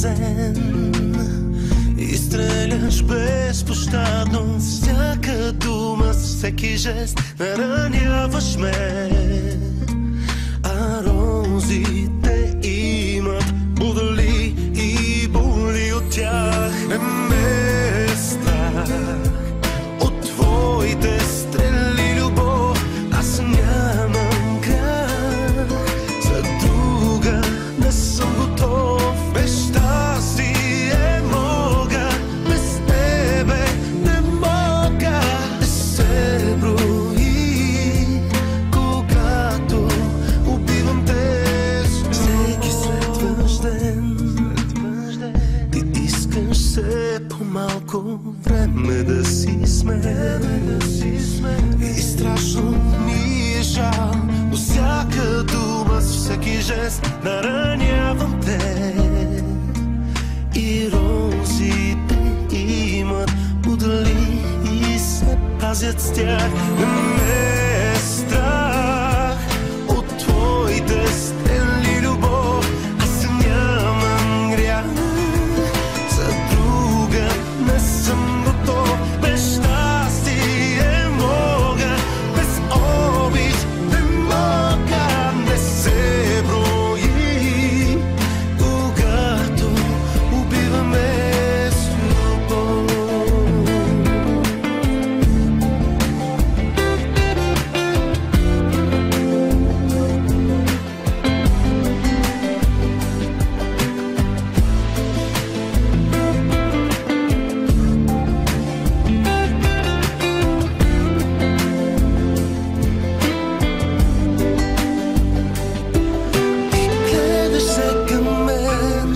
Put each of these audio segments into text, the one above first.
сразен и стреляш безпощадно. Всяка дума, всеки жест нараняваш ме. А розите имат удали и боли от тях. Не ме е страх от твоите стрели, любов. Аз нямам грях, за друга не съм готов. Без щастие мога, без тебе не мога. Не се брои, когато убивам те. Всеки следващ ден ти искаш все по-малко време да си смен. И страшно ми е жал, но всяка дума, с всеки жест наранявам те. И розите имат удали и се пазят с тях. Не ме е страх от твоите стрели, любов. Аз нямам грях, за друга не съм готов. Без щастие мога, без обич не мога. Не се брои, когато убиваме с любов. Гледаш се към мен,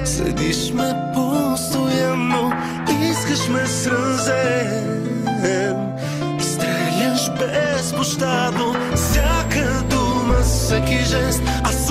следиш ме постоянно, искаш ме сразен и стреляш безпощадно. Всяка дума, всеки жест, аз